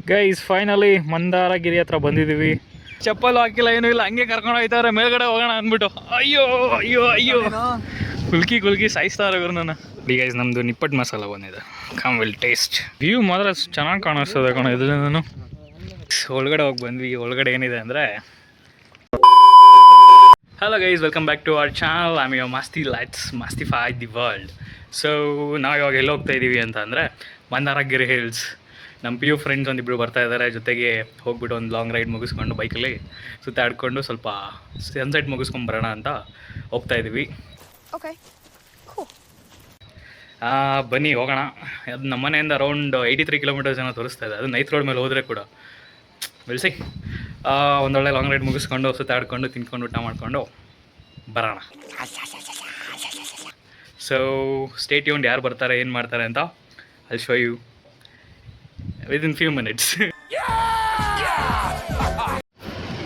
Guys finally Mandaragiri ಹತ್ರ ಬಂದಿದ್ದೀವಿ. ಚಪ್ಪಲ್ ಹಾಕಿಲ್ಲ, ಏನೂ ಇಲ್ಲ, ಹಂಗೆ ಕರ್ಕೊಂಡು ಹೋಯ್ತವ್ರೆ ಮೇಲ್ಗಡೆ ಹೋಗೋಣ ಅಂದ್ಬಿಟ್ಟು. ಅಯ್ಯೋ ಅಯ್ಯೋ ಅಯ್ಯೋ, ಕುಲ್ಕಿ ಸಾಯಿಸ್ತಾವ್ರೆ ಇವ್ರು ನನ್ನ. ಗೈಸ್ ನಮ್ಮದು ನಿಪ್ಪಟ್ಟು ಮಸಾಲ ಬಂದಿದೆ, ಕಮ್ ವಿಲ್ ಟೇಸ್ಟ್. ವ್ಯೂ ಮಾತ್ರ ಚೆನ್ನಾಗಿ ಕಾಣಿಸ್ತದೆ ಕಣ ಇದರಲ್ಲಿ. ನಾನು ಒಳಗಡೆ ಹೋಗಿ ಬಂದ್ವಿ. ಒಳಗಡೆ ಏನಿದೆ ಅಂದರೆ, hello guys, welcome back to our channel. I am your masti lights mastify the world. So ನಾವು ಇವಾಗ ಎಲ್ಲಿ ಹೋಗ್ತಾ ಇದ್ದೀವಿ ಅಂತ ಅಂದರೆ ಮಂದಾರಗಿರಿ ಹಿಲ್ಸ್. ನಮ್ಮ ಪಿ ಯು ಫ್ರೆಂಡ್ಸ್ ಒಂದಿಬ್ಬರು ಬರ್ತಾ ಇದ್ದಾರೆ. ಜೊತೆಗೆ ಹೋಗ್ಬಿಟ್ಟು ಒಂದು ಲಾಂಗ್ ರೈಡ್ ಮುಗಿಸ್ಕೊಂಡು ಬೈಕಲ್ಲಿ ಸುತ್ತಾಡ್ಕೊಂಡು ಸ್ವಲ್ಪ ಸನ್ಸೆಟ್ ಮುಗಿಸ್ಕೊಂಡು ಬರೋಣ ಅಂತ ಹೋಗ್ತಾ ಇದ್ದೀವಿ. ಓಕೆ, ಬನ್ನಿ ಹೋಗೋಣ. ಅದು ನಮ್ಮ ಮನೆಯಿಂದ ಅರೌಂಡ್ 83 ಕಿಲೋಮೀಟರ್ಸ್ ಏನೋ ತೋರಿಸ್ತಾ ಇದೆ. ಅದು ನೈತ್ ರೋಡ್ ಮೇಲೆ ಹೋದರೆ ಕೂಡ ಬೆಳೆಸಿ ಒಂದೊಳ್ಳೆ ಲಾಂಗ್ ರೈಡ್ ಮುಗಿಸ್ಕೊಂಡು ಸುತ್ತಾಡ್ಕೊಂಡು ತಿನ್ಕೊಂಡು ಊಟ ಮಾಡಿಕೊಂಡು ಬರೋಣ. ಸೊ ಸ್ಟೇ ಟ್ಯೂನ್ಡ್, ಯಾರು ಬರ್ತಾರೆ ಏನು ಮಾಡ್ತಾರೆ ಅಂತ I show you within few minutes.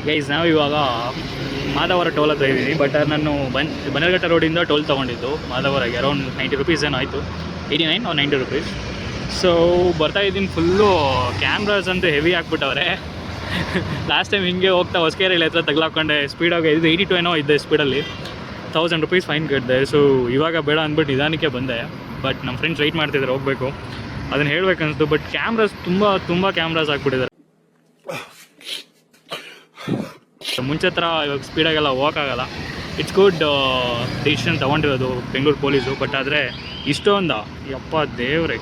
Guys ನಾವು ಇವಾಗ ಮಾಧವರ ಟೋಲ್ ಹತ್ರ ಇದ್ದೀನಿ. ಬಟ್ ನಾನು ಬನ್ನೇರುಘಟ್ಟ ರೋಡಿಂದ ಟೋಲ್ ತೊಗೊಂಡಿದ್ದು ಮಾಧವರಾಗೆ. ಅರೌಂಡ್ 90 ರುಪೀಸ್ ಏನೋ ಆಯಿತು, 89 or 90 ರುಪೀಸ್. ಸೊ ಬರ್ತಾ ಇದ್ದೀನಿ. ಫುಲ್ಲು ಕ್ಯಾಮ್ರಾಸ್ ಅಂತೂ ಹೆವಿ ಹಾಕ್ಬಿಟ್ಟವ್ರೆ. ಲಾಸ್ಟ್ ಟೈಮ್ ಹಿಂಗೆ ಹೋಗ್ತಾ ಹೊಸಕೆರೆಯಲ್ಲಿ ಹತ್ರ ತಗ್ಲಾಕೊಂಡೆ ಸ್ಪೀಡಾಗಿ. ಇದು 82 ಏನೋ ಇದ್ದೆ ಸ್ಪೀಡಲ್ಲಿ, 1000 ರುಪೀಸ್ ಫೈನ್ ಕಟ್ಟಿದೆ. ಸೊ ಇವಾಗ ಬೇಡ ಅಂದ್ಬಿಟ್ಟು ನಿಧಾನಕ್ಕೆ ಬಂದೆ. ಬಟ್ ನಮ್ಮ ಫ್ರೆಂಡ್ಸ್ ವೆಯ್ಟ್ ಮಾಡ್ತಿದ್ದಾರೆ ಹೋಗಬೇಕು, ಅದನ್ನು ಹೇಳ್ಬೇಕನ್ನಿಸ್ತು. ಬಟ್ ಕ್ಯಾಮ್ರಾಸ್ ತುಂಬ ಕ್ಯಾಮ್ರಾಸ್ ಹಾಕ್ಬಿಟ್ಟಿದ್ದಾರೆ. ಮುಂಚೆ ಹತ್ರ ಇವಾಗ ಸ್ಪೀಡಾಗೆಲ್ಲ ಹೋಗೋಕ್ಕಾಗಲ್ಲ. ಇಟ್ಸ್ ಗುಡ್ ಡಿಸಿಷನ್ ತೊಗೊಂಡಿರೋದು ಬೆಂಗಳೂರು ಪೊಲೀಸು. ಬಟ್ ಆದರೆ ಇಷ್ಟೊಂದು ಯಪ್ಪ ದೇವ್ರೆ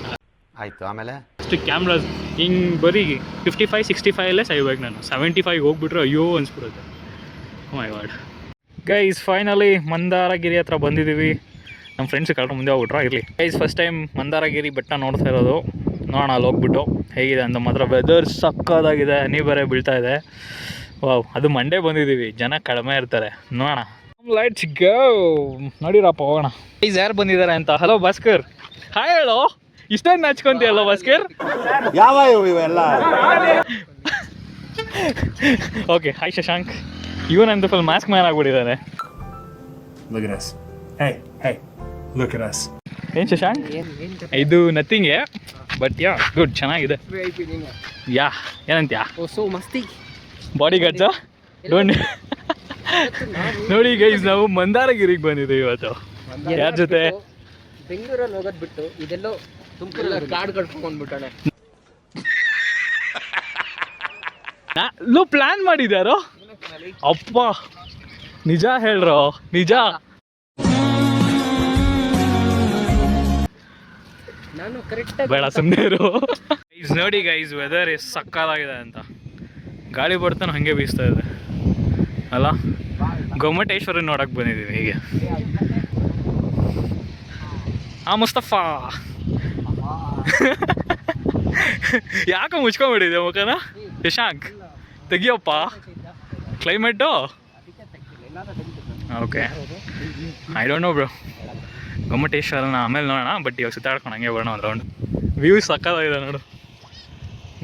ಆಯಿತು. ಆಮೇಲೆ ಅಷ್ಟು ಕ್ಯಾಮ್ರಾಸ್ ಹಿಂಗೆ ಬರೀ 55-65 ಸಾಯ್ಬೇಕು ನಾನು. 75 ಹೋಗ್ಬಿಟ್ರೆ ಅಯ್ಯೋ ಅನಿಸ್ಬಿಡುತ್ತೆ. ಮೈ ಗಾಡ್. ಗೈಸ್ ಫೈನಲಿ ಮಂದಾರಗಿರಿ ಹತ್ರ ಬಂದಿದ್ದೀವಿ. ನಮ್ಮ ಫ್ರೆಂಡ್ಸ್ ಕಳ್ಕೊಂಡು ಮುಂದೆ ಹೋಗ್ಬಿಟ್ರಾ. ಇರಲಿ ಗೈಸ್, ಫಸ್ಟ್ ಟೈಮ್ ಮಂದಾರಗಿರಿ ಬೆಟ್ಟ ನೋಡ್ತಾ ಇರೋದು. ನೋಡೋಣ ಅಲ್ಲಿ ಹೋಗ್ಬಿಟ್ಟು ಹೇಗಿದೆ ಅಂತ. ಮಾತ್ರ ವೆದರ್ ಸಕ್ಕದಾಗಿದೆ, ಹನಿ ಬೇರೆ ಬೀಳ್ತಾ ಇದೆ. ವಾವ್, ಅದು ಮಂಡೇ ಬಂದಿದ್ದೀವಿ, ಜನ ಕಡಿಮೆ ಇರ್ತಾರೆ. ನೋಡೋಣ, ಲೆಟ್ಸ್ ಗೋ. ನೋಡಿರಪ್ಪ ಹೋಗೋಣ. ಗೈಸ್ ಯಾರು ಬಂದಿದ್ದಾರೆ ಅಂತ. ಹಲೋ ಭಾಸ್ಕರ್, ಹಾಯ್ ಹೇಳೋ. ಇಷ್ಟೊಂದು ನಾಚ್ಕೊಂತೀಯಲ್ಲ ಭಾಸ್ಕರ್. ಯಾವ ಇವೆಲ್ಲ? Okay, hi Shashank. ಇವನಂತೂ ಫುಲ್ ಮಾಸ್ಕ್ ಮ್ಯಾನ್ ಆಗ್ಬಿಟ್ಟಿದ್ದಾನೆ. Look at us. Hey, look at us. ಏನು ಶಶಾಂಕ್? ಇದು ನಥಿಂಗೇ, ಬಟ್ ಯಾ ಗುಡ್, ಚೆನ್ನಾಗಿದೆ. ಯಾ ಏನಂತ್ಯಾ? ಸೊ ಮಸ್ತಿ ಬಾಡಿ ಗಾರ್ಡ್ಸಾ? ಡೋಂಟ್ ನೋಡಿ ಗೈಸ್, ನಾವು ಮಂದಾರಗಿರಿಗೆ ಬಂದಿದ್ದೀವಿ ಇವತ್ತು. ಯಾರ ಜೊತೆ? ಬೆಂಗಳೂರಲ್ಲಿ ಹೋಗೋದು ಬಿಟ್ಟು ಇದೆಲ್ಲೋ ತುಮಕೂರಲ್ಲಿ ಕಾರ್ಡ್ ಕಟ್ಕೊಂಡ್ಬಿಟ್ಟಾನೆ. ಲೋ ಪ್ಲಾನ್ ಮಾಡಿದ್ಯಾರೋ? ಅಪ್ಪ ನಿಜ ಹೇಳ್ರೋ, ನಿಜ. ನಾನು ಕರೆಕ್ಟಾಗಿ ಬೇಡ ಸುಮ್ಮನೆ ಇರು. ಗೈಸ್ ನೋಡಿ ಗೈಸ್, ವೆದರ್ ಎಷ್ಟು ಸಕ್ಕತ್ತಾಗಿದೆ ಅಂತ. ಗಾಳಿ ಬರ್ತಾನೆ ಹಾಗೆ ಬೀಸ್ತಾ ಇದೆ ಅಲ್ಲ. ಗೊಮ್ಮಟೇಶ್ವರ ನೋಡಕ್ಕೆ ಬಂದಿದ್ದೀವಿ ಹೀಗೆ. ಮುಸ್ತಫಾ ಯಾಕೆ ಮುಚ್ಕೊಂಡ್ಬಿಟ್ಟಿದೆ ಮುಖನ? ಶಶಾಂಕ್ ತೆಗಿಯಪ್ಪ. Climate okay, I don't know bro. ಗೊಮ್ಮಟೇಶ್ವರನ ಆಮೇಲೆ ನೋಡೋಣ. ಬಟ್ ಇವಾಗ ಸುತ್ತಾಡ್ಕೊಂಡು ಹಂಗೆ ಬರೋಣ ಒಂದು ರೌಂಡ್. ವ್ಯೂ ಸಕ್ಕತ್ತಾಗಿದೆ ನೋಡು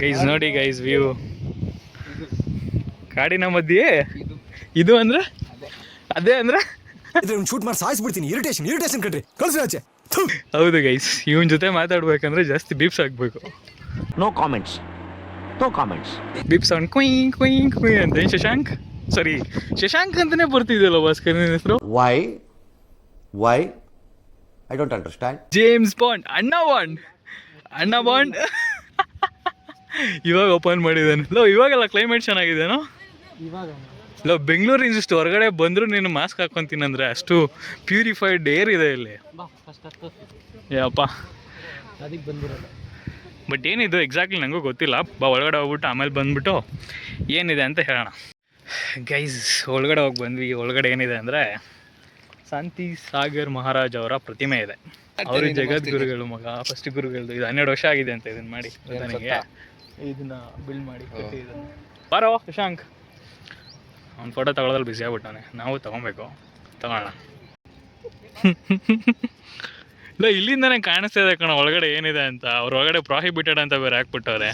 ಗೈಸ್. ನೋಡಿ ಗೈಸ್, ವ್ಯೂ ಕಾಡಿನ ಮಧ್ಯೆ. ಇದು ಅಂದರೆ ಅದೇ ಅಂದರೆ ಶೂಟ್ ಮಾಡಿ ಸಾಯಿಸ್ಬಿಡ್ತೀನಿ. ಇರಿಟೇಷನ್ ಕಣ್ರಿ, ಕಳ್ಸಿ ಆಚೆ. ಹೌದು ಗೈಸ್, ಇವನ್ ಜೊತೆ ಮಾತಾಡ್ಬೇಕಂದ್ರೆ ಜಾಸ್ತಿ ಬೀಪ್ ಸಾಕ್ಬೇಕು. No comments. ಬೀಪ್ ಸೌಂಡ್ ಕುಯ್ ಕುಯ್ ಕುಯ್ ಅಂತ. ಏನು ಶಶಾಂಕ್? ಸಾರಿ, ಶಶಾಂಕ್ ಅಂತಲೇ ಬರ್ತಿದ್ದಲ್ಲ ಭಾಸ್ಕರ್ ನಿನ್ನ ಹೆಸರು. Why I don't understand. James bond, ಅಣ್ಣ ಬಾಂಡ್. ಇವಾಗ ಓಪನ್ ಮಾಡಿದ್ದಾನೆ. ಲೋ ಇವಾಗೆಲ್ಲ ಕ್ಲೈಮೇಟ್ ಚೆನ್ನಾಗಿದೆನೋ ಇವಾಗ. ಲೋ ಬೆಂಗಳೂರಿಂದ ಇಷ್ಟು ಹೊರಗಡೆ ಬಂದರೂ ನೀನು ಮಾಸ್ಕ್ ಹಾಕ್ಕೊಂತೀನಿ ಅಂದರೆ ಅಷ್ಟು ಪ್ಯೂರಿಫೈಡ್ ಏರ್ ಇದೆ ಇಲ್ಲಿ. ಯಪ್ಪ ಅದಕ್ಕೆ ಬಂದಿರೋದು. ಬಟ್ ಏನಿದು ಎಕ್ಸಾಕ್ಟ್ಲಿ ನನಗೂ ಗೊತ್ತಿಲ್ಲ. ಒಳಗಡೆ ಹೋಗ್ಬಿಟ್ಟು ಆಮೇಲೆ ಬಂದ್ಬಿಟ್ಟು ಏನಿದೆ ಅಂತ ಹೇಳೋಣ. ಗೈಸ್ ಒಳಗಡೆ ಹೋಗಿ ಬಂದ್ವಿ. ಒಳಗಡೆ ಏನಿದೆ ಅಂದರೆ ಶಾಂತಿ ಸಾಗರ್ ಮಹಾರಾಜ್ ಅವರ ಪ್ರತಿಮೆ ಇದೆ. ಅವರು ಜಗದ್ಗುರುಗಳು ಮಗ, ಫಸ್ಟ್ ಗುರುಗಳದು. ಇದು 12 ವರ್ಷ ಆಗಿದೆ ಅಂತ ಇದನ್ನು ಮಾಡಿ. ನನಗೆ ಇದನ್ನ ಬಿಲ್ಡ್ ಮಾಡಿ ಇದನ್ನು. ಬಾರೋ ಶಶಾಂಕ್, ಅವ್ನ ಫೋಟೋ ತಗೊಳ್ಳೋದ್ರಲ್ಲಿ ಬಿಸಿ ಆಗ್ಬಿಟ್ಟಾನೆ. ನಾವು ತೊಗೊಬೇಕು, ತಗೊಳ್ಳೋಣ. ಇಲ್ಲ ಇಲ್ಲಿಂದನೇ ಕಾಣಿಸ್ತಾ ಇದೆ ಕಣ ಒಳಗಡೆ ಏನಿದೆ ಅಂತ. ಅವ್ರ ಒಳಗಡೆ ಪ್ರಾಹಿಬಿಟೆಡ್ ಅಂತ ಬೇರೆ ಹಾಕ್ಬಿಟ್ಟವ್ರೆ.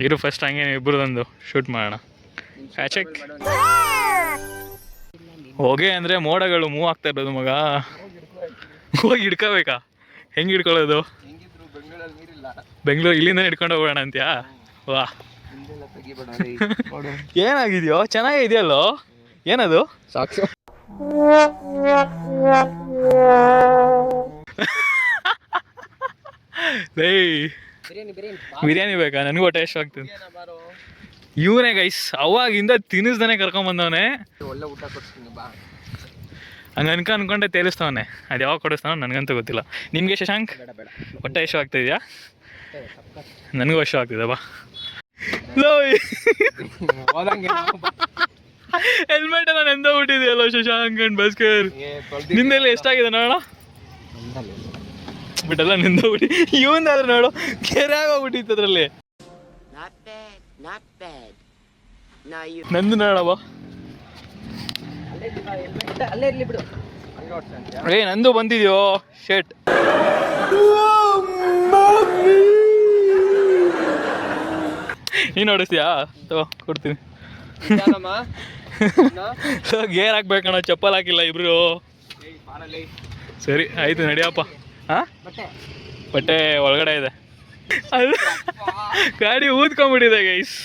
ಇರು ಫಸ್ಟ್ ಹಂಗೆ ಇಬ್ಬರದೊಂದು ಶೂಟ್ ಮಾಡೋಣ. ಚೆಕ್. ಹೋಗೆ ಅಂದರೆ ಮೋಡಗಳು ಮೂವ್ ಆಗ್ತಾ ಇರೋದು ಮಗ. ಹೋಗಿ ಹಿಡ್ಕೋಬೇಕಾ? ಹೆಂಗೆ ಹಿಡ್ಕೊಳ್ಳೋದು? ಹೆಂಗಿದ್ರು ಬೆಂಗಳೂರಲ್ಲಿ ನೀರಿಲ್ಲ, ಬೆಂಗಳೂರು ಇಲ್ಲಿಂದ ಹಿಡ್ಕೊಂಡು ಹೋಗೋಣ ಅಂತ್ಯಾ? ವಾ, ಹಿಂದೆಲ್ಲ ತೆಗಿಬೇಡ ನೋಡು. ಏನಾಗಿದೆಯೋ? ಚೆನ್ನಾಗಿದೆಯಲ್ಲೋ? ಏನದು? ಸಾಕ್ಷಿ ಲೇ, ಬಿರಿಯಾನಿ ಬಿರಿಯಾನಿ ಬೇಕಾ? ನನಗೂ ಟೇಸ್ಟ್ ಆಗ್ತದೆ. ಬಾರೋ, ಇವನೇ ಗೈಸ್ ಅವಾಗಿಂದ ತಿನ್ನಿಸ್ದಾನೆ ಕರ್ಕೊಂಬಂದವನೆ. ಒಳ್ಳೆ ಊಟ ಕೊಡ್ತೀನಿ ಬಾ. ಹಂಗೆ ಅನ್ಕೊಂಡೆ ತೇಲಿಸ್ತವನೆ. ಅದು ಯಾವಾಗ ಕೊಡಿಸ್ತಾನೋ ನನಗಂತೂ ಗೊತ್ತಿಲ್ಲ. ನಿಮಗೆ ಶಶಾಂಕ್ ಬೇಡ ಬೇಡ ಹೊಟ್ಟೆ ಎಷ್ಟು ಆಗ್ತಿದ್ಯಾ? ನನಗೂ ಅಷ್ಟು ಆಗ್ತಿದೆ ಬಾ. ಹೋದಂಗೆ ಹೆಲ್ಮೆಟ್ ಎಲ್ಲ ನೆಂದೋಗ್ಬಿಟ್ಟಿದೆಯಲ್ಲ ಶಶಾಂಕ್ ಅಂಡ್ ಭಾಸ್ಕರ್. ನಿಂದೆಲ್ಲ ಎಷ್ಟಾಗಿದೆ ನೋಡೋಣ. ಬಿಟ್ಟೆಲ್ಲ ನಿಂದೋಗ್ಬಿಟ್ಟು ಇವಂದಾದ್ರೆ ನೋಡು ಕೆರೆಯಾಗ ಹೋಗ್ಬಿಟ್ಟಿತ್ತು ಅದರಲ್ಲಿ. ನಂದು ನೋಡವ. ಅಲ್ಲೇ ಇರ್ಲಿ ಬಿಡು. ಏ ನಂದು ಬಂದಿದ್ಯೋ ಶರ್ಟ್. ನೀನು ನೋಡಿಸ್ತೀಯಾ? ತಗೋ ಕೊಡ್ತೀನಿ. ಗೇರ್ ಹಾಕ್ಬೇಕಣ್ಣ, ಚಪ್ಪಲ್ ಹಾಕಿಲ್ಲ ಇಬ್ರು. ಸರಿ ಆಯ್ತು ನಡಿಯಪ್ಪ. ಹಾಂ, ಬಟ್ಟೆ ಒಳಗಡೆ ಇದೆ. ಅದು ಗಾಡಿ ಊದ್ಕೊಂಡ್ಬಿಟ್ಟಿದೆ ಗೈಸ್.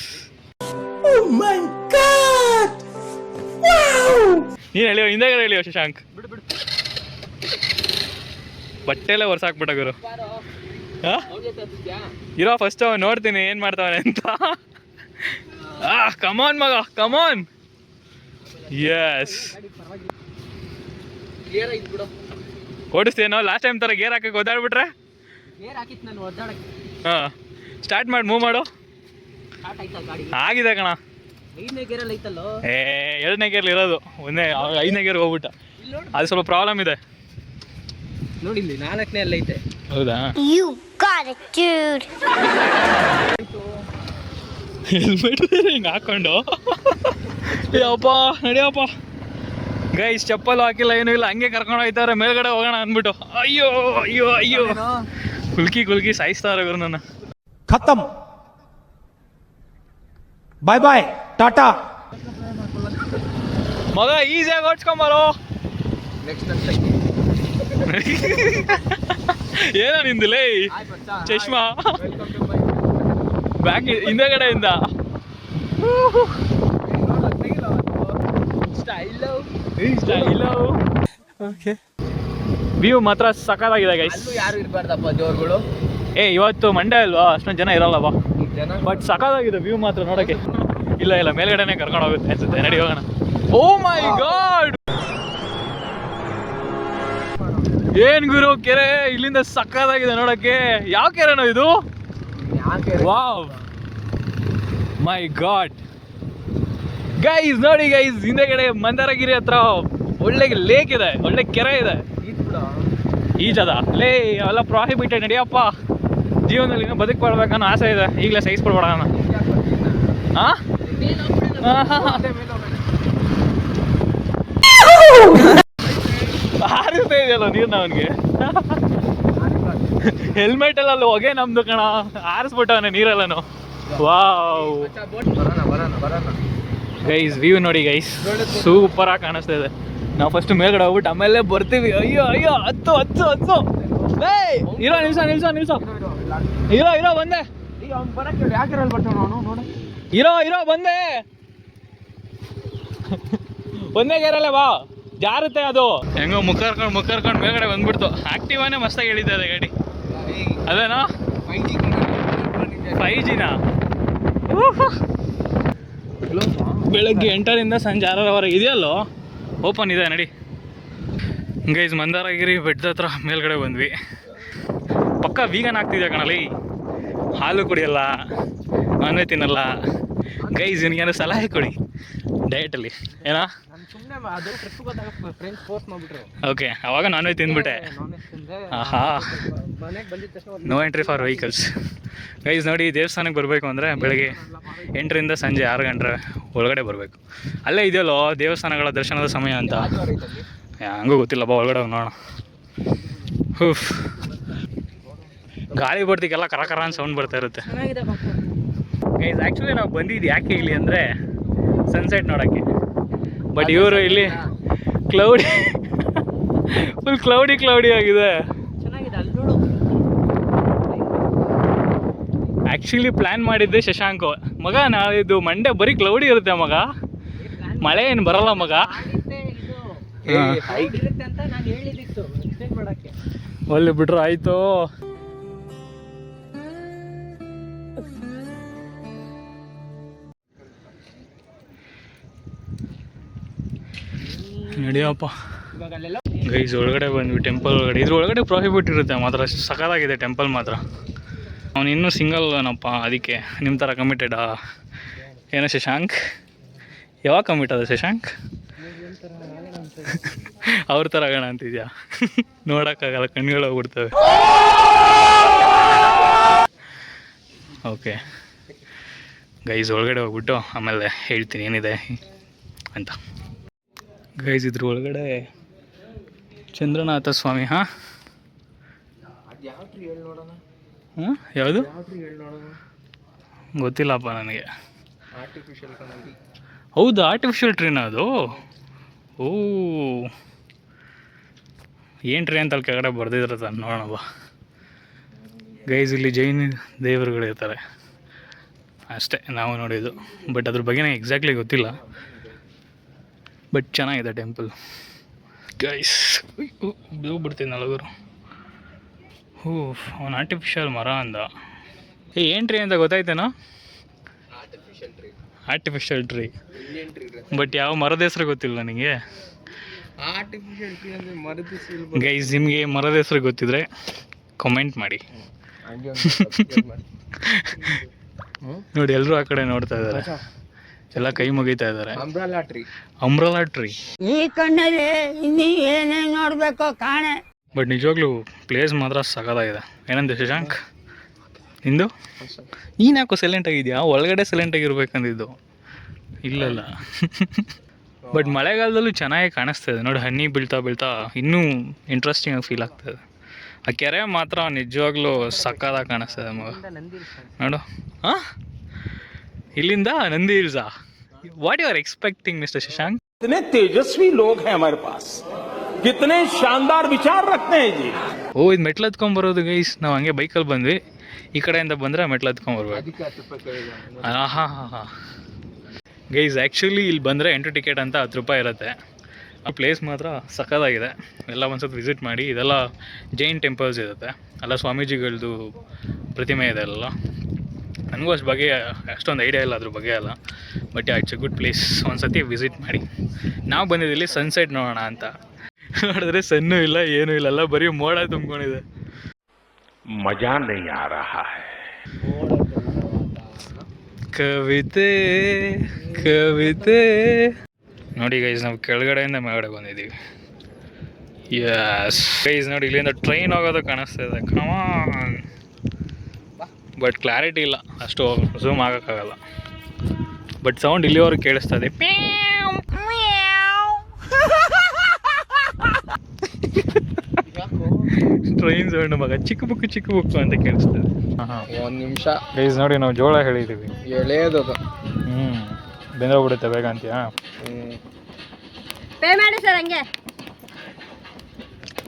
ನೀನು ಹೇಳಿಯೋ, ಹಿಂದೆಗಡೆ ಹೇಳಿಯೋ ಶಶಾಂಕ್. ಬಟ್ಟೆ ಎಲ್ಲ ಹೊರ್ಸಾಕ್ಬಿಟ್ಟ ಗುರು. ಹಾಂ, ಇರೋ ಫಸ್ಟ್ ನೋಡ್ತೀನಿ ಏನು ಮಾಡ್ತಾವನೆ ಅಂತ. ಕಮಾನ್ ಮಗ, ಕಮಾನ್. ಯಸ್, ಓಡಿಸ್ತೇನೋ? ಲಾಸ್ಟ್ ಟೈಮ್ ಥರ ಗೇರ್ ಹಾಕಕ್ಕೆ ಓದಾಡ್ಬಿಟ್ರೆ? ಹಾಂ, ಸ್ಟಾರ್ಟ್ ಮಾಡಿ, ಮೂವ್ ಮಾಡು. ಆಗಿದೆ ಕಣ. ಏ, 2ನೇ ಗೇರ್ಲಿ ಇರೋದು, 5ನೇ ಗೇರ್ಗೆ ಹೋಗ್ಬಿಟ್ಟ. ಅದು ಸ್ವಲ್ಪ ಪ್ರಾಬ್ಲಮ್ ಇದೆ ನೋಡಿ. 4ನೇ ಎಲ್ಲ ಐತೆ. ಹೌದಾ? You got it, dude. Helmet ಹಿಂಗೆ ಹಾಕೊಂಡು ಅಪ್ಪ ನಡಿಯಪ್ಪ. ಗೈಸ್ ಚಪ್ಪಲ್ ಹಾಕಿಲ್ಲ, ಏನೂ ಇಲ್ಲ, ಹಂಗೆ ಕರ್ಕೊಂಡು ಹೋಗ್ತಾರೆ ಮೇಲ್ಗಡೆ ಹೋಗೋಣ ಅಂದ್ಬಿಟ್ಟು. ಅಯ್ಯೋ ಅಯ್ಯೋ ಅಯ್ಯೋ, ಕುಲ್ಕಿ ಸಾಯಿಸ್ತಾರೆ ಗುರು ನನ್ನ. खत्म, बाय बाय, टाटा. ಮಗ ಈಸಿಯಾಗಿ ಓಡ್ಸ್ಕೊಂಬಾರೋ. ನೆಕ್ಸ್ಟ್ ಏನೋ ನಿಂದಿಲೇ ಚಶ್ಮಾ ಬ್ಯಾಕ್ ಹಿಂದೆಗಡೆಯಿಂದ. ವ್ಯೂ ಮಾತ್ರ ಸಖತ್ತಾಗಿದೆ ಗೈಸ್. ಯಾರು ಇರಬಾರ್ದಪ್ಪ ದೇವ್ರುಗಳು. ಇವತ್ತು ಮಂಡೇ ಅಲ್ವಾ, ಅಷ್ಟೊಂದು ಜನ ಇರಲ್ಲವ. ಬಟ್ ಸಖತ್ತಾಗಿದೆ ವ್ಯೂ ಮಾತ್ರ ನೋಡೋಕ್ಕೆ. ಇಲ್ಲ ಮೇಲ್ಗಡೆನೆ ಕರ್ಕೊಂಡು ಹೋಗುತ್ತೆ ಅನ್ಸುತ್ತೆ. ನಡಿ ಹೋಗೋಣ. ಓ ಮೈ ಗಾಡ್, ಏನ್ ಗುರು ಕೆರೆ ಇಲ್ಲಿಂದ ಸಖತ್ತಾಗಿದೆ ನೋಡಕ್ಕೆ. ಯಾವ ಕೆರೆನೋ ಇದು? ವಾವ್, ಮೈ ಗಾಡ್ ಗೈಸ್, ನೋಡಿ ಗೈಸ್, ಹಿಂದೆಗಡೆ ಮಂದಾರಗಿರಿ ಹತ್ರ ಒಳ್ಳೆ ಲೇಕ್ ಇದೆ, ಒಳ್ಳೆ ಕೆರೆ ಇದೆ. ಈಜದ ಲೇ ಅವೆಲ್ಲ ಪ್ರಾಹಿಬಿಟೆಡ್. ನಡಿಯಪ್ಪ, ಜೀವನದಲ್ಲಿ ಇನ್ನೂ ಬದುಕ್ಬಾರ್ಬೇಕನ್ನೋ ಆಸೆ ಇದೆ. ಈಗಲೇ ಸೈಜ್ ಕೊಡ್ಬೇಡ. ಹಾಂ, ಹಾರಿಸ್ತಾ ಇದೆಯಲ್ಲ ನೀರ್ನ ಅವನಿಗೆ. ಹೆಲ್ಮೆಟ್ ಎಲ್ಲ ಅಲ್ಲಿ ಹೊಗೆ ನಮ್ದು ಕಣ, ಹಾರಿಸ್ಬಿಟ್ಟವನೆ ನೀರೆಲ್ಲನು. ವಾವ್ ಗೈಸ್, ವ್ಯೂ ನೋಡಿ ಗೈಸ್, ಸೂಪರಾಗಿ ಕಾಣಿಸ್ತಾ ಇದೆ. ನಾವು ಫಸ್ಟ್ ಮೇಲ್ಗಡೆ ಹೋಗ್ಬಿಟ್ಟು ಆಮೇಲೆ ಬರ್ತೀವಿ. ಅಯ್ಯೋ ಅಯ್ಯೋ, ಹತ್ತು. ಇರೋ ನಿಲ್ಸ. ಇರೋ ಬಂದೆ. ಇರೋ ಬಂದೆ. ಒಂದೇ ಗೇರಲ್ಲೇ ಬಾ, ಜಾರುತ್ತೆ ಅದು. ಹೆಂಗೋ ಮುಕ್ಕರ್ಕೊಂಡು ಮೇಲ್ಗಡೆ ಬಂದ್ಬಿಡ್ತು. ಆಕ್ಟಿವಾನೇ ಮಸ್ತಾಗಿ ಹೇಳಿದ್ದೆ ಅದೇ ಗಾಡಿ. ಅದೇನಾ 5Gನಾ? ಬೆಳಗ್ಗೆ 8ರಿಂದ ಸಂಜೆ 6ರವರೆಗೆ ಇದೆಯಲ್ಲೋ, ಓಪನ್ ಇದೆ. ನಡಿ ಗೈಸ್, ಮಂದಾರಗಿರಿ ಬೆಟ್ಟದ ಹತ್ರ ಮೇಲ್ಗಡೆ ಬಂದ್ವಿ. ಪಕ್ಕ ವೀಗನ್ ಆಗ್ತಿದೆ ಕಣಲ್ಲಿ. ಹಾಲು ಕುಡಿಯಲ್ಲ, ನಾನ್ ವೆಜ್ ತಿನ್ನಲ್ಲ. ಗೈಸ್ ನಿನಗೇನು ಸಲಹೆ ಕೊಡಿ ಡಯಟಲ್ಲಿ ಏನಾ? ಓಕೆ, ಅವಾಗ ನಾನ್ ವೆಜ್ ತಿಂದ್ಬಿಟ್ಟೆ. ಆಹಾ, no entry for vehicles. Guys ನೋಡಿ, ದೇವಸ್ಥಾನಕ್ಕೆ ಬರಬೇಕು ಅಂದರೆ ಬೆಳಗ್ಗೆ 8ರಿಂದ ಸಂಜೆ 6 ಗಂಟೆ ಒಳಗಡೆ ಬರಬೇಕು. ಅಲ್ಲೇ ಇದೆಯಲ್ಲೋ ದೇವಸ್ಥಾನಗಳ ದರ್ಶನದ ಸಮಯ ಅಂತ. ಹಂಗೂ ಗೊತ್ತಿಲ್ಲಪ್ಪ, ಒಳಗಡೆ ನೋಡೋಣ. ಹೂಫ್, ಗಾಳಿ ಬರ್ತಿಗೆಲ್ಲ ಕರ ಅಂತ ಸೌಂಡ್ ಬರ್ತಾ ಇರುತ್ತೆ. ಗೈಸ್ ಆ್ಯಕ್ಚುಲಿ ನಾವು ಬಂದಿದ್ದು ಯಾಕೆ ಇಲ್ಲಿ ಅಂದರೆ ಸನ್ಸೆಟ್ ನೋಡೋಕ್ಕೆ. ಬಟ್ ಇವರು ಇಲ್ಲಿ ಫುಲ್ ಕ್ಲೌಡಿ ಆಗಿದೆ. ಚೆನ್ನಾಗಿದೆ ಅಲ್ಲಿ ನೋಡು. ಆ್ಯಕ್ಚುಲಿ ಪ್ಲ್ಯಾನ್ ಮಾಡಿದ್ದೆ ಶಶಾಂಕ್ ಮಗ ನಾಳಿದ್ದು ಮಂಡೇ ಬರೀ ಕ್ಲೌಡಿ ಇರುತ್ತೆ ಮಗ, ಮಳೆ ಏನು ಬರಲ್ಲ ಮಗ. ಇರುತ್ತೆ ಅಂತ ನಾನು ಹೇಳಿದಿತ್ತು ಎಕ್ಸ್ಪ್ಲೇನ್ ಮಾಡಕ್ಕೆ. ಒಳ್ಳೆ ಬಿಟ್ರೆ ಆಯಿತು. ನಡಿಯಪ್ಪ ಇವಾಗ ಅಲ್ಲೆಲ್ಲ ಗೈಸ್ ಒಳಗಡೆ ಬಂದ್ವಿ ಟೆಂಪಲ್ ಒಳಗಡೆ. ಇದ್ರ ಒಳಗಡೆ ಪ್ರಾಹಿಬಿಟ್ ಇರುತ್ತೆ ಮಾತ್ರ, ಸಖತ್ತಾಗಿದೆ ಟೆಂಪಲ್ ಮಾತ್ರ. ಅವನು ಇನ್ನೂ ಸಿಂಗಲ್ ಏನಪ್ಪ, ಅದಕ್ಕೆ ನಿಮ್ಮ ಥರ ಕಮಿಟೆಡಾ ಏನೋ ಶಶಾಂಕ್? ಯಾವಾಗ ಕಮಿಟ್ ಅದ ಶಶಾಂಕ್? ಅವ್ರ ಥರ ಆಗೋಣ ಅಂತಿದ್ಯಾ? ನೋಡೋಕ್ಕಾಗಲ್ಲ, ಕಣ್ಗಳು ಹೋಗ್ಬಿಡ್ತವೆ. ಓಕೆ ಗೈಸ್ ಒಳಗಡೆ ಹೋಗ್ಬಿಟ್ಟು ಆಮೇಲೆ ಹೇಳ್ತೀನಿ ಏನಿದೆ ಅಂತ. ಗೈಸ್ ಇದ್ರ ಒಳಗಡೆ ಚಂದ್ರನಾಥ ಸ್ವಾಮಿ. ಹಾಂ ಹಾಂ ಯಾವುದು ಗೊತ್ತಿಲ್ಲಪ್ಪ ನನಗೆ. ಹೌದಾ ಆರ್ಟಿಫಿಷಿಯಲ್ ಟ್ರೀನಾ ಅದು? ಓ ಏನು ಟ್ರೀ ಅಂತ ಅಲ್ಲಿ ಕೆಳಗಡೆ ಬರ್ದಿದ್ರತ ನೋಡೋಣ. ಗೈಸ್ ಇಲ್ಲಿ ಜೈನ ದೇವರುಗಳಿರ್ತಾರೆ ಅಷ್ಟೇ ನಾವು ನೋಡಿದ್ದು, ಬಟ್ ಅದ್ರ ಬಗ್ಗೆ ನನಗೆ ಎಕ್ಸಾಕ್ಟ್ಲಿ ಗೊತ್ತಿಲ್ಲ. ಬಟ್ ಚೆನ್ನಾಗಿದೆ ಟೆಂಪಲ್ ಗೈಸ್. ಬಿಡ್ತೀನಿ ನಲಗರು. ಹೂ ಅವನು ಆರ್ಟಿಫಿಷಿಯಲ್ ಮರ ಅಂದ. ಏನು ಟ್ರೀ ಅಂತ ಗೊತ್ತಾಯ್ತೇನೋ? Artificial tree. ಬಟ್ ಯಾವ ಮರದ ಹೆಸರು ಗೊತ್ತಿಲ್ಲ ನನಗೆ. ಆರ್ಟಿಫಿಷಿಯಲ್ ಟ್ರೀ ಅಂದರೆ ಮರದ ಹೆಸರು. ಗೈಸ್ ನಿಮಗೆ ಮರದ ಹೆಸರು ಗೊತ್ತಿದ್ರೆ ಕಮೆಂಟ್ ಮಾಡಿ. ನೋಡಿ ಎಲ್ಲರೂ ಆ ಕಡೆ ನೋಡ್ತಾ ಇದ್ದಾರೆ, ಎಲ್ಲ ಕೈ ಮುಗಿತಾ ಇದ್ದಾರೆ. Umbrella tree. Umbrella tree. ಈ ಕಣ್ಣಲ್ಲಿ ಇನ್ನೀ ಏನೇ ನೋಡ್ಬೇಕೋ ಕಾಣೆ. ಬಟ್ ನಿಜವಾಗ್ಲೂ ಪ್ಲೇಸ್ ಮಾತ್ರ ಸಖತ್ತಾಗಿದೆ. ಏನಂದೆ ಶಶಾಂಕ್ ನಿಂದು? ನೀನು ಯಾಕೋ ಸೈಲೆಂಟ್ ಆಗಿದ್ಯಾ? ಒಳಗಡೆ ಸೈಲೆಂಟ್ ಆಗಿರ್ಬೇಕಂದಿದ್ದು. ಇಲ್ಲಲ್ಲ. ಬಟ್ ಮಳೆಗಾಲದಲ್ಲೂ ಚೆನ್ನಾಗಿ ಕಾಣಿಸ್ತದೆ ನೋಡಿ, ಹನಿ ಬೀಳ್ತಾ ಬೀಳ್ತಾ ಇನ್ನೂ ಇಂಟ್ರೆಸ್ಟಿಂಗ್ ಆಗಿ ಫೀಲ್ ಆಗ್ತದೆ. ಆ ಕೆರೆ ಮಾತ್ರ ನಿಜವಾಗ್ಲೂ ಸಕ್ಕತ್ತಾಗಿ ಕಾಣಿಸ್ತದೆ ಮಗ. ನೋಡು. ಹಾಂ ಇಲ್ಲಿಂದ ನಂದಿ ಹಿಲ್ಸಾ? What you are expecting mister Shashank? कितने तेजस्वी लोग हैं हमारे पास, कितने शानदार विचार रखते हैं जी. ಓ ಇದು ಮೆಟ್ಲು ಹತ್ಕೊಂಬರೋದು ಗೈಸ್. ನಾವು ಹಂಗೆ ಬೈಕಲ್ಲಿ ಬಂದ್ವಿ, ಈ ಕಡೆಯಿಂದ ಬಂದರೆ ಮೆಟ್ಲು ಹತ್ಕೊಂಬರ್ಬೇಕು. ಹಾಂ ಹಾಂ ಹಾಂ ಹಾಂ ಗೈಸ್ ಆ್ಯಕ್ಚುಲಿ ಇಲ್ಲಿ ಬಂದರೆ ಎಂಟ್ರಿ ಟಿಕೆಟ್ ಅಂತ 10 ರೂಪಾಯಿ ಇರುತ್ತೆ. ಆ ಪ್ಲೇಸ್ ಮಾತ್ರ ಸಖತ್ತಾಗಿದೆ. ಎಲ್ಲ ಒಂದ್ಸತಿ ವಿಸಿಟ್ ಮಾಡಿ. ಇದೆಲ್ಲ ಜೈನ್ ಟೆಂಪಲ್ಸ್ ಇರುತ್ತೆ, ಎಲ್ಲ ಸ್ವಾಮೀಜಿಗಳದ್ದು ಪ್ರತಿಮೆ ಇದೆ ಅಲ್ಲ. ನನಗೂ ಅಷ್ಟು ಬಗ್ಗೆ ಅಷ್ಟೊಂದು ಐಡಿಯಾ ಇಲ್ಲ ಅದ್ರ ಬಗ್ಗೆ ಎಲ್ಲ, but it's A good place. ಒಂದ್ಸತಿ ವಿಸಿಟ್ ಮಾಡಿ. ನಾವು ಬಂದಿದ್ದಿಲ್ಲಿ ಸನ್ಸೆಟ್ ನೋಡೋಣ ಅಂತ. ನೋಡಿದ್ರೆ ಸನ್ನೂ ಇಲ್ಲ ಏನೂ ಇಲ್ಲ, ಎಲ್ಲ ಬರೀ ಮೋಡ ತುಂಬ್ಕೊಂಡಿದೆ. मजा नहीं आ रहा है. ಕವಿತೆ ಕವಿತೆ ನೋಡಿ ಗೈಸ್, ನಾವು ಕೆಳಗಡೆಯಿಂದ ಮೇಲ್ಗಡೆ ಬಂದಿದ್ದೀವಿ. ಯಸ್ ಗೈಸ್ ನೋಡಿ, ಇಲ್ಲಿಂದ ಟ್ರೈನ್ ಹೋಗೋದು ಕಾಣಿಸ್ತಾ ಇದೆ. ಕಮಾನ್. ಬಟ್ ಕ್ಲಾರಿಟಿ ಇಲ್ಲ, ಅಷ್ಟು ಝೂಮ್ ಆಗೋಕ್ಕಾಗಲ್ಲ. ಬಟ್ ಸೌಂಡ್ ಇಲ್ಲಿವರೆಗೆ ಕೇಳಿಸ್ತಾ ಇದೆ. ಟ್ರೈನ್ ಸೌಂಡ್ ಮಗ, ಚಿಕ್ಕ ಬುಕ್ಕು ಅಂತ ಕೇಳಿಸ್ತದೆ. ಹಾಂ ಒಂದು ನಿಮಿಷ ಗೈಸ್ ನೋಡಿ, ನಾವು ಜೋಳ ಹೇಳಿದ್ದೀವಿ. ಎಳೆಯೋದು. ಬೆಂದೋಗ್ಬಿಡುತ್ತೆ ಬೇಗ ಅಂತೀಯಾ? ಪೇ ಮಾಡಿ ಸರ್ ಹಂಗೆ.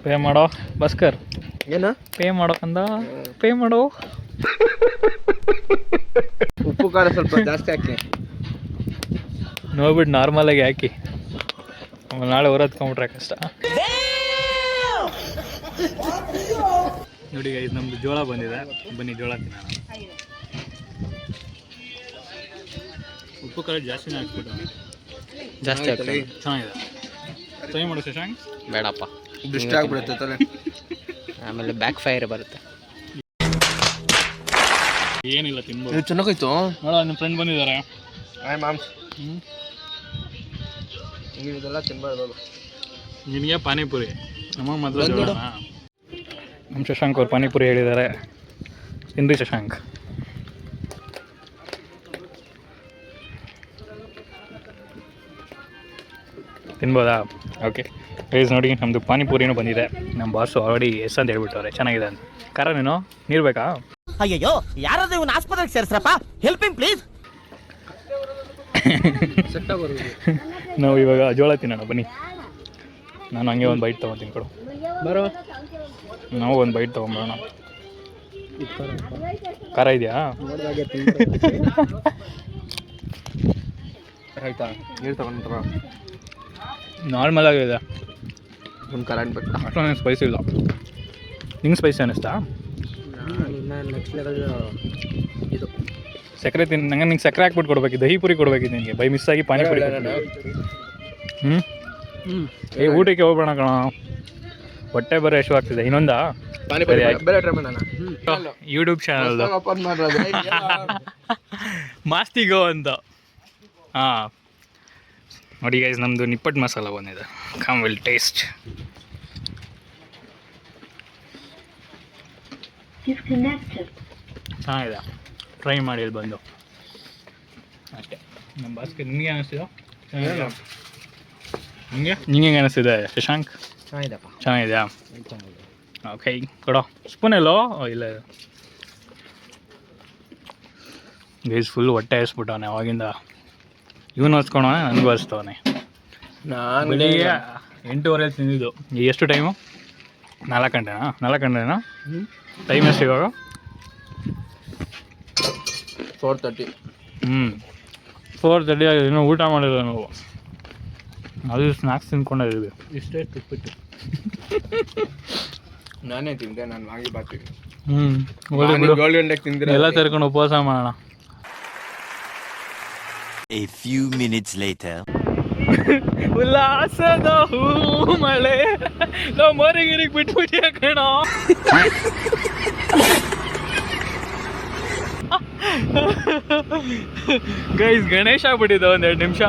ಪೇ ಮಾಡೋ ಭಾಸ್ಕರ್, ಏನ ಪೇ ಮಾಡೋ ಅಂದ. ಪೇ ಮಾಡೋ. ಉಪ್ಪು ಖಾರ ಸ್ವಲ್ಪ ಜಾಸ್ತಿ ಹಾಕಿ ನೋಡ್ಬಿಟ್ಟು ನಾರ್ಮಲಾಗಿ ಹಾಕಿ, ಆಮೇಲೆ ನಾಳೆ ಹೊರತ್ಕೊಂಡ್ಬಿಟ್ರೆ ಕಷ್ಟ. ನೋಡಿ ಗೈಸ್, ನಮ್ದು ಜೋಳ ಬಂದಿದೆ. ಬನ್ನಿ ಜೋಳ ತಿನ್ನೋಣ. ಉಪ್ಪು ಖಾರ ಜಾಸ್ತಿನೇ ಹಾಕ್ಬಿಟ್ಟು. ಜಾಸ್ತಿ ಹಾಕಿ. ಚೆನ್ನಾಗಿದೆ. ಟ್ರೈ ಮಾಡು ಶಶಾಂಕ್. ಬೇಡಪ್ಪ, ಡಿಸ್ಟ್ ಆಗ್ಬಿಡುತ್ತೆ ತಲೆ, ಆಮೇಲೆ ಬ್ಯಾಕ್ ಫೈರ್ ಬರುತ್ತೆ. ಏನಿಲ್ಲ ತಿನ್ಬೋದು. ಇದು ಚೆನ್ನಾಗೋಯ್ತು. ನೋಡ ನಿಮ್ಮ ಫ್ರೆಂಡ್ ಬಂದಿದ್ದಾರೆ. ಮಾಮ್ಸ್ ಇದೆಲ್ಲ ತಿನ್ಬಾರ್ದು. ನಿನಗೆ ಪಾನಿಪುರಿ, ನಮಗೆ ಮೊದಲು ಜೋಳ. ನಮ್ಮ ಶಶಾಂಕ್ ಅವ್ರು ಪಾನಿಪುರಿ ಹೇಳಿದ್ದಾರೆ, ತಿನ್ರಿ ಶಶಾಂಕ್. ತಿನ್ಬೋದಾ? ಓಕೆ ಗೈಸ್ ನೋಡಿ, ನಮ್ಮದು ಪಾನಿಪುರಿನೂ ಬಂದಿದೆ. ನಮ್ಮ ಬಾಸು ಆಲ್ರೆಡಿ ಎಸ್ ಅಂತ ಹೇಳ್ಬಿಟ್ಟವ್ರೆ, ಚೆನ್ನಾಗಿದೆ ಅಂತ. ಖಾರ ನೀನು ನೀರು ಬೇಕಾ? ಅಯ್ಯಯ್ಯೋ, ಯಾರಾದ್ರೂ ಇವನ್ನ ಆಸ್ಪತ್ರೆಗೆ ಸೇರಿಸ್ರಪ್ಪ, ಹೆಲ್ಪಿಂಗ್ ಪ್ಲೀಸ್. ನಾವು ಇವಾಗ ಜೋಳ ತಿನ್ನೋಣ ಬನ್ನಿ. ನಾನು ಹಂಗೆ ಒಂದು ಬೈಟ್ ತೊಗೊತೀನಿ ಕೊಡು. ಬರೋ, ನಾವು ಒಂದು ಬೈಟ್ ತೊಗೊಂಬರೋಣ. ಖಾರ ಇದೆಯಾ? ಆಯ್ತಾ ನೀರು ತಗೊಂಡ್ರ ನಾರ್ಮಲ್ ಆಗಿದೆ, ಒಂದು ಖಾರ ಅನ್ಬೇಕು. ಅಷ್ಟೊಂದು ಸ್ಪೈಸಿ ಇಲ್ಲ. ನಿಂಗೆ ಸ್ಪೈಸಿ ಅನ್ನಿಸ್ತಾ? ಇನ್ನು ನೆಕ್ಸ್ಟ್ ಲೆವೆಲ್ ಇದು ಸಕ್ಕರೆ ನಂಗೆ ನಿಂಗೆ ಸಕ್ಕರೆ ಹಾಕ್ಬಿಟ್ಟು ಕೊಡ್ಬೇಕಿತ್ತು, ದಹಿ ಪುರಿ ಕೊಡ್ಬೇಕಿತ್ತು ನಿನಗೆ. ಬೈ ಮಿಸ್ ಆಗಿ ಪಾನಿಪುರಿ. ಏ ಊಟಕ್ಕೆ ಹೋಗ್ಬೇಡ ಕಣ, ಹೊಟ್ಟೆ ಬರೋ ಎಷ್ಟು ಆಗ್ತಿದೆ. ಇನ್ನೊಂದಾ ಪಾನಿಪುರಿ ಬೇರೆ ಟ್ರೈ ಮಾಡೋಣ. ಯೂಟ್ಯೂಬ್ ಚಾನಲ್ದು ಮಾಸ್ತಿಗೋ ಅಂತ. ಹಾಂ ನೋಡಿ ಗೈಸ್, ನಮ್ಮದು ನಿಪ್ಪಟ್ಟು ಮಸಾಲ ಬಂದಿದೆ. Come will taste. ಚೆನ್ನಾಗಿದೆ, ಟ್ರೈ ಮಾಡಿ ಇಲ್ಲಿ ಬಂದು ಅಷ್ಟೇ. ನಮ್ಮ ಬಾಸ್ಗೆ ನಿಮಗೆ ಅನ್ನಿಸ್ತಿದೆ? ನಿಂಗೆ ಹೆಂಗೆ ಅನ್ನಿಸ್ತಿದೆ ಶಶಾಂಕ್? ಚೆನ್ನಾಗಿದೆಪ್ಪ. ಚೆನ್ನಾಗಿದೆಯಾ? ಓಕೆ ಕೊಡೋ ಸ್ಪೂನ್ ಎಲ್ಲೋ ಇಲ್ಲ. ಗೈಸ್ ಫುಲ್ ಹೊಟ್ಟೆ ಹಸ್ಬಿಟ್ಟವನೆ ಅವಾಗಿಂದ. ಇವನು ಹಸ್ಕೊಳವನೆ, ನನಗೂ ಹಸ್ತವನೆ. ನಾನು ಬೆಳಿಗ್ಗೆ 8:30 ತಿಂದಿದ್ದು. ಎಷ್ಟು ಟೈಮು? 4 ಗಂಟೆನಾ? 4 ಗಂಟೆನಾ? ಟೈಮ್ ಎಷ್ಟು ಇವಾಗ? 4:30. 4:30 ಆಗಿದೆ, ಇನ್ನೂ ಊಟ ಮಾಡಿಲ್ಲ ನಾವು. ಅದು ಸ್ನ್ಯಾಕ್ಸ್ ತಿನ್ಕೊಂಡಿದ್ದೀವಿ. ಇಷ್ಟೇ ತುಪ್ಪಿಟ್ಟು. ನಾನೇ ತಿಂದೆ, ನಾನು ವಾಂಗಿ ಬಾತಿಗೆ ಗೋಲ್ಡ್ ಗಂಟೆಗೆ ತಿಂದಿರ ಎಲ್ಲ ಸೇರ್ಕೊಂಡು ಉಪವಾಸ ಮಾಡೋಣ. A few minutes later. ಉಲ್ಲಾಸದ ಹೂ ಮಳೆ ನಾವು ಮರಿಗಿರಿಗೆ ಬಿಟ್ಬಿಟ್ಟಿಯ ಕಣ. ಗೈಸ್ ಗಣೇಶ ಆಗ್ಬಿಟ್ಟಿದ್ದ 1-2 ನಿಮಿಷ.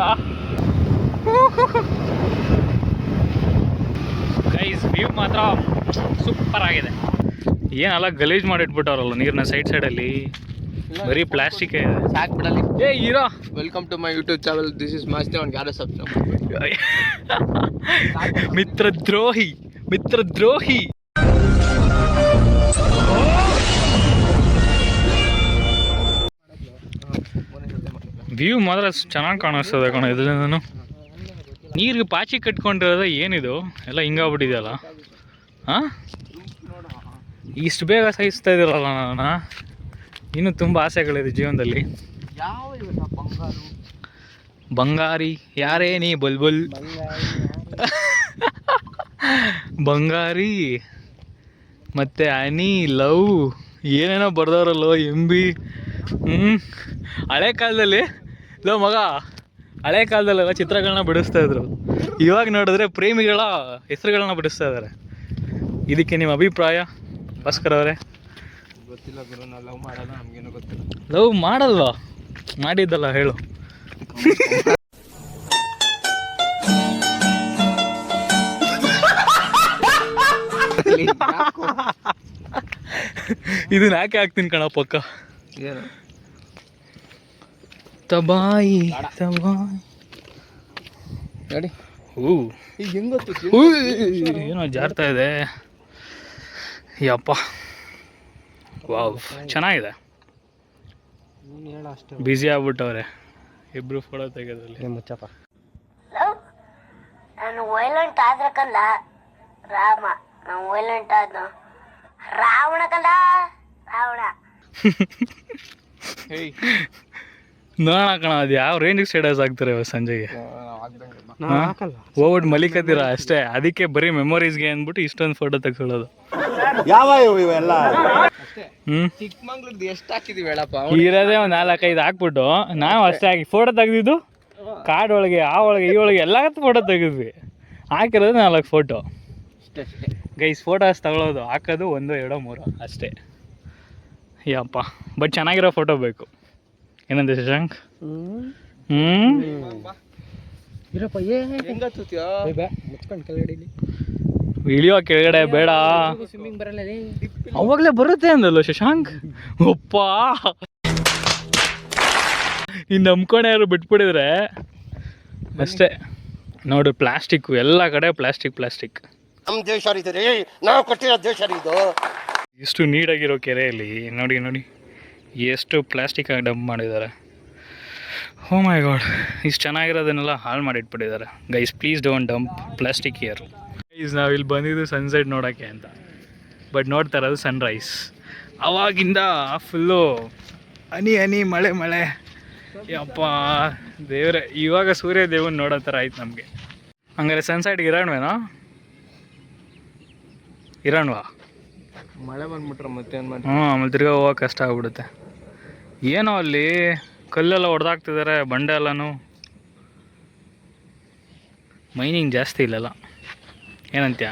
ಗೈಸ್ ವ್ಯೂ ಮಾತ್ರ ಸೂಪರ್ ಆಗಿದೆ. ಏನಲ್ಲ ಗಲೀಜ್ ಮಾಡಿಟ್ಬಿಟ್ಟವ್ರಲ್ಲ ನೀರನ್ನ ಸೈಡಲ್ಲಿ. ಬರೀ ಪ್ಲಾಸ್ಟಿಕ್ ಇದೆ. ಸಾಕು ಬಿಡಲಿ. ಏ hero, welcome to my YouTube channel. This is Masti. ಅವ್ನಿಗೆ ಯಾರು ಸಬ್ಸ್ಕ್ರೈಬ್ ಮಿತ್ರದ್ರೋಹಿ ಮಿತ್ರದ್ರೋಹಿ. ವ್ಯೂ ಮಾತ್ರ ಚೆನ್ನಾಗಿ ಕಾಣಿಸ್ತದೆ ಕಣ ಇದರಿಂದ. ನೀರಿಗೆ ಪಾಚಿ ಕಟ್ಕೊಂಡಿರೋದ ಏನಿದು ಎಲ್ಲ ಹಿಂಗಾಗ್ಬಿಟ್ಟಿದೆಯಲ್ಲ. ಹಾಂ, ಇಷ್ಟು ಬೇಗ ಸಹಿಸ್ತಾ ಇದ್ದೀರಲ್ಲ ನಾನು. ಇನ್ನೂ ತುಂಬ ಆಸೆಗಳಿದೆ ಜೀವನದಲ್ಲಿ. ಯಾವ ಇವತ್ತ ಬಂಗಾರು ಬಂಗಾರಿ ಯಾರೇ ನೀ ಬುಲ್ಬುಲ್ ಬಂಗಾರಿ ಮತ್ತು ಹನಿ ಲವ್ ಏನೇನೋ ಬರ್ದವ್ರಲ್ಲೋ MB. ಹಳೆ ಕಾಲದಲ್ಲಿ ಲೋ ಮಗ, ಹಳೆ ಕಾಲದಲ್ಲೆಲ್ಲ ಚಿತ್ರಗಳನ್ನ ಬಿಡಿಸ್ತಾಯಿದ್ರು. ಇವಾಗ ನೋಡಿದ್ರೆ ಪ್ರೇಮಿಗಳ ಹೆಸರುಗಳನ್ನ ಬಿಡಿಸ್ತಾ ಇದ್ದಾರೆ. ಇದಕ್ಕೆ ನಿಮ್ಮ ಅಭಿಪ್ರಾಯ ಭಾಸ್ಕರ್ ಅವರೇ? ಗೊತ್ತಿಲ್ಲ ಗುರು, ನಾವು ಲವ್ ಮಾಡಲ್ಲ, ನಮಗೇನು ಗೊತ್ತಿಲ್ಲ. ಲವ್ ಮಾಡಲ್ವಾ? ಮಾಡಿದ್ದಲ್ಲ ಹೇಳು. ಇದನ್ನ ಯಾಕೆ ಹಾಕ್ತೀನಿ ಕಣ ಪಕ್ಕ. ಏನು ತಬಾಯಿ ನೋಡಿ ಈಗ ಹೆಂಗ್ ಗೊತ್ತು ಏನೋ ಜಾರ್ತಾ ಇದೆ. ಯಪ್ಪ ವಾವ್, ಚೆನ್ನಾಗಿದೆ. ಬ್ಯುಸಿ ಆಗ್ಬಿಟ್ಟವ್ರೆ ಇಬ್ರು ಫೋಟೋ ತೆಗೆದ್ರಲ್ಲಿ. ಮುಚ್ಚಪ್ಪ. ನಾನು ವೈಲೆಂಟ್ ಆದ್ರ ಕಂದ ರಾಮ, ನಾನು ವೈಲೆಂಟ್ ಆದ ರಾವಣ ಕಂದ ರಾವಣ. ನೋಡೋಣ ಕಣ ಅದು ಯಾವ ರೇಂಜಿಗೆ ಸ್ಟೇಟಸ್ ಆಗ್ತಾರೆ ಸಂಜೆಗೆ. ಹೋಗ್ಬಿಟ್ಟು ಮಲಿಕತ್ತೀರಾ ಅಷ್ಟೇ. ಅದಕ್ಕೆ ಬರೀ ಮೆಮೊರೀಸ್ಗೆ ಅಂದ್ಬಿಟ್ಟು ಇಷ್ಟೊಂದು ಫೋಟೋ ತೆಗೆಸೋದು. ಯಾವ ಇವೆಲ್ಲ? ಚಿಕ್ಕಮಂಗ್ಳದ್ದು ಎಷ್ಟು ಹಾಕಿದೀವಿ ಹೇಳಪ್ಪ. ಇರೋದೇ ಒಂದು 4-5 ಹಾಕ್ಬಿಟ್ಟು ನಾವು ಅಷ್ಟೇ ಹಾಕಿ ಫೋಟೋ ತೆಗೆದಿದ್ದು. ಕಾಡೊಳಗೆ ಆ ಒಳಗೆ ಈ ಒಳಗೆ ಎಲ್ಲ ಫೋಟೋ ತೆಗೆದ್ವಿ. ಹಾಕಿರೋದು 4 ಫೋಟೋ ಗೈಸ್. ಫೋಟೋಸ್ ತಗೊಳ್ಳೋದು ಹಾಕೋದು 1, 2, 3 ಅಷ್ಟೇ. ಯಪ್ಪ ಬಟ್ ಚೆನ್ನಾಗಿರೋ ಫೋಟೋ ಬೇಕು. ಏನಂತೆ ಶಶಾಂಕ್? ಇರಪ್ಪ ಮುಚ್ಕೊಂಡು ಕೆಳಗಡೆ ಇಳಿಯೋ ಕೆಳಗಡೆ ಬೇಡ. ಸ್ವಿಮ್ಮಿಂಗ್ ಬರಲ್ಲ. ಅವಾಗಲೇ ಬರುತ್ತೆ ಅಂದಲ್ಲ ಶಶಾಂಕ್. ಒಪ್ಪ ಇನ್ನು ನಂಬ್ಕೊಂಡೆ ಯಾರು ಬಿಟ್ಬಿಟ್ಟಿದ್ರೆ ಅಷ್ಟೇ. ನೋಡು ಪ್ಲಾಸ್ಟಿಕ್ ಎಲ್ಲ ಕಡೆ ಪ್ಲಾಸ್ಟಿಕ್. ನಮ್ಮ ದೇಶ ರೀ, ನಾವು ಕೊಟ್ಟಿರೋ ದೇಶ ಇದು. ಇಷ್ಟು ನೀಡಾಗಿರೋ ಕೆರೆಯಲ್ಲಿ ನೋಡಿ ಎಷ್ಟು ಪ್ಲಾಸ್ಟಿಕ್ ಆಗಿ ಡಂಪ್ ಮಾಡಿದ್ದಾರೆ. ಓ ಮೈ ಗಾಡ್, ಇಷ್ಟು ಚೆನ್ನಾಗಿರೋದನ್ನೆಲ್ಲ ಹಾಳು ಮಾಡಿಟ್ಬಿಟ್ಟಿದ್ದಾರೆ. Guys please don't dump plastic here. Guys ನಾವು ಇಲ್ಲಿ ಬಂದಿದ್ದು ಸನ್ಸೆಟ್ ನೋಡೋಕ್ಕೆ ಅಂತ, ಬಟ್ ನೋಡ್ತಾ ಇರೋದು ಸನ್ರೈಸ್. ಅವಾಗಿಂದ ಫುಲ್ಲು ಹನಿ ಮಳೆ ಮಳೆ. ಯಪ್ಪ ದೇವ್ರೆ, ಇವಾಗ ಸೂರ್ಯ ದೇವನ್ ನೋಡೋ ಥರ ಆಯ್ತು ನಮಗೆ. ಹಂಗಾರೆ ಸನ್ಸೆಟ್ಗೆ ಇರೋಣವೇನೋ? ಇರೋಣವಾ? ಮಳೆ ಬಂದ್ಬಿಟ್ರೆ ಮತ್ತೆ ಏನು ಮಾಡಿ? ಆಮೇಲೆ ತಿರ್ಗಾ ಹೋಗೋಕೆ ಕಷ್ಟ ಆಗ್ಬಿಡುತ್ತೆ. ಏನೋ ಅಲ್ಲಿ ಕಲ್ಲೆಲ್ಲ ಹೊಡೆದಾಕ್ತಿದ್ದಾರೆ, ಬಂಡೆ ಎಲ್ಲನೂ. ಮೈನಿಂಗ್ ಜಾಸ್ತಿ ಇಲ್ಲಲ್ಲ, ಏನಂತ್ಯ?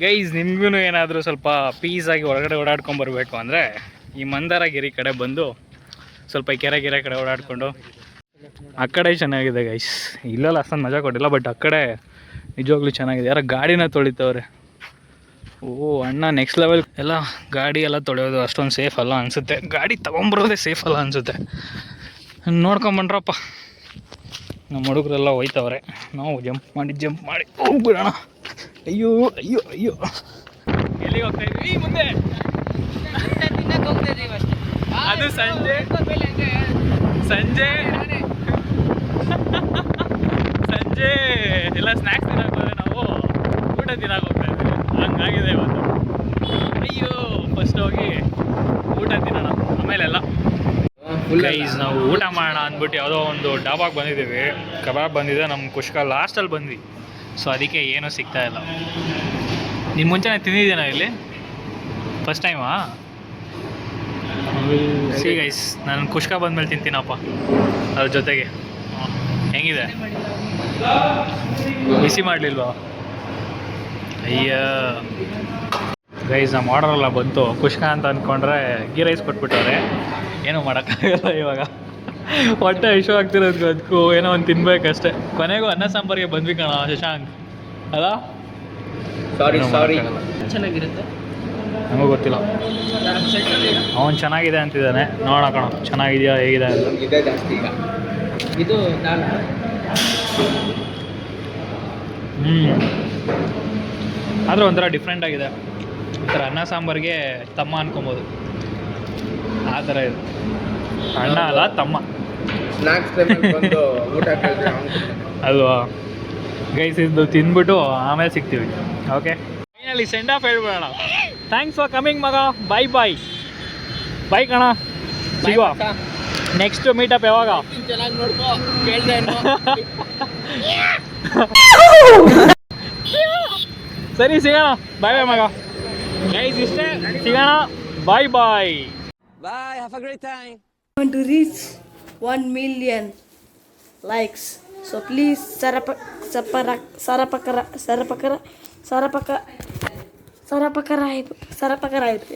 ಗೈಸ್, ನಿಮ್ಗೂ ಏನಾದರೂ ಸ್ವಲ್ಪ ಪೀಸಾಗಿ ಹೊರಗಡೆ ಓಡಾಡ್ಕೊಂಬರ್ಬೇಕು ಅಂದರೆ ಈ ಮಂದಾರಗಿರಿ ಕಡೆ ಬಂದು ಸ್ವಲ್ಪ ಕೆರೆ ಕಡೆ ಓಡಾಡಿಕೊಂಡು, ಆ ಕಡೆ ಚೆನ್ನಾಗಿದೆ ಗೈಸ್. ಇಲ್ಲೆಲ್ಲ ಅಷ್ಟೊಂದು ಮಜಾ ಕೊಟ್ಟಿಲ್ಲ, ಬಟ್ ಆ ಕಡೆ ನಿಜವಾಗ್ಲೂ ಚೆನ್ನಾಗಿದೆ. ಯಾರೋ ಗಾಡಿನ ತೊಳಿತವ್ರೆ. ಓ ಅಣ್ಣ ನೆಕ್ಸ್ಟ್ ಲೆವೆಲ್. ಎಲ್ಲ ಗಾಡಿ ಎಲ್ಲ ತೊಳೆಯೋದು ಅಷ್ಟೊಂದು ಸೇಫ್ ಅಲ್ಲ ಅನಿಸುತ್ತೆ, ಗಾಡಿ ತೊಗೊಂಬರೋದೇ ಸೇಫ್ ಅಲ್ಲ ಅನಿಸುತ್ತೆ. ನೋಡ್ಕೊಂಬಂಡ್ರಪ್ಪ, ನಮ್ಮ ಹುಡುಗರೆಲ್ಲ ಹೋಯ್ತವ್ರೆ. ನಾವು ಜಂಪ್ ಮಾಡಿ ಹೋಗ್ಬಿಡೋಣ. ಅಯ್ಯೋ ಅಯ್ಯೋ ಅಯ್ಯೋ, ಎಲ್ಲಿಗೆ ಹೋಗ್ತಾ ಇದ್ವಿ ಮುಂದೆ? ಅದು ಸಂಜೆ ಎಲ್ಲ ಸ್ನ್ಯಾಕ್ಸ್ ತಿನ್ನಕ್ಕೆ ಹೋದ್ರೆ ನಾವು ಊಟ ತಿನ್ನಕ್ಕೆ ಹೋಗ್ತಾ ಇದ್ವಿ. ಹಂಗಾಗಿದೆ ಇವತ್ತು. ಅಯ್ಯೋ, ಫಸ್ಟ್ ಹೋಗಿ ಊಟ ತಿನ್ನೋಣ, ಆಮೇಲೆಲ್ಲ. ಗೈಸ್, ನಾವು ಊಟ ಮಾಡೋಣ ಅಂದ್ಬಿಟ್ಟು ಯಾವುದೋ ಒಂದು ಡಾಬಾಗೆ ಬಂದಿದ್ದೀವಿ. ಕಬಾಬ್ ಬಂದಿದೆ, ನಮ್ಮ ಕುಷ್ಕ ಲಾಸ್ಟಲ್ಲಿ ಬಂದ್ವಿ. ಸೊ ಅದಕ್ಕೆ ಏನೂ ಸಿಗ್ತಾ ಇಲ್ಲ. ನಿಮ್ಮ ಮುಂಚೆನೇ ತಿಂದಿದ್ದೀನ ಇಲ್ಲಿ? ಫಸ್ಟ್ ಟೈಮಾ? ಸಿ ಗೈಸ್, ನಾನು ಕುಷ್ಕ ಬಂದಮೇಲೆ ತಿಂತೀನಪ್ಪ ಅದ್ರ ಜೊತೆಗೆ. ಹೆಂಗಿದೆ? ಬಿಸಿ ಮಾಡಲಿಲ್ವಾ? ಅಯ್ಯ ಗೈಸ್, ನಮ್ಮ ಆರ್ಡರ್ ಎಲ್ಲ ಬಂತು. ಕುಷ್ಕ ಅಂತ ಅಂದ್ಕೊಂಡ್ರೆ ಗೀ ರೈಸ್ ಕೊಟ್ಬಿಟ್ಟವ್ರೆ. ಏನೂ ಮಾಡೋಕ್ಕಾಗಲ್ಲ ಇವಾಗ. ಹೊಟ್ಟೆ ಇಶ್ಯೂ ಆಗ್ತಿರೋದು ಅದಕ್ಕೂ ಏನೋ ಒಂದು ತಿನ್ಬೇಕಷ್ಟೆ. ಕೊನೆಗೂ ಅನ್ನ ಸಾಂಬಾರಿಗೆ ಬಂದ್ವಿ ಕಣ ಶಶಾಂಕ್, ಅಲ್ಲ? ಸಾರಿ ಚೆನ್ನಾಗಿರುತ್ತೆ. ನಮಗೂ ಗೊತ್ತಿಲ್ಲ, ಅವನು ಚೆನ್ನಾಗಿದೆ ಅಂತಿದ್ದಾನೆ. ನೋಡೋಣ ಕಣ ಚೆನ್ನಾಗಿದೆಯಾ ಹೇಗಿದೆ ಅಂತ. ಇದೆ ಜಾಸ್ತಿ ಈಗ. ಇದು ದಾಲ್ ಆದರೆ ಒಂಥರ ಡಿಫ್ರೆಂಟ್ ಆಗಿದೆ. ಒಂಥರ ಅನ್ನ ಸಾಂಬಾರಿಗೆ ತಮ್ಮ ಅನ್ಕೊಬೋದು, ಆ ಥರ ಇದು. ಅಣ್ಣ ಅಲ್ಲ, ತಮ್ಮ. ಸ್ನ್ಯಾಕ್ಸ್ ಟೈಮಲ್ಲಿ ಬಂದು ಊಟ ಕೇಳಿದ್ರೆ ಅಲ್ವಾ ಗೈಸ್? ಇದು ತಿಂದ್ಬಿಟ್ಟು ಆಮೇಲೆ ಸಿಗ್ತೀವಿ. ಓಕೆ, ಫೈನಲಿ ಸೆಂಡ್ ಆಫ್ ಹೇಳ್ಬಿಡೋಣ. ಥ್ಯಾಂಕ್ಸ್ ಫಾರ್ ಕಮಿಂಗ್ ಮಗ. ಬಾಯ್ ಕಣ, ಸಿಗುವ ನೆಕ್ಸ್ಟ್ ಮೀಟಪ್ ಯಾವಾಗ? ಚೆನ್ನಾಗಿ ನೋಡ್ಕೋ, ಕೇಳ್ದೆ ಸರಿ, ಸಿಗೋಣ. ಬಾಯ್ ಮಗ. ಗೈಸ್ ಇಷ್ಟೇ, ಸಿಗೋಣ. ಬಾಯ್. Bye, have a great time. I want to reach 1 million likes. So please sarapakara.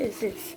Yes.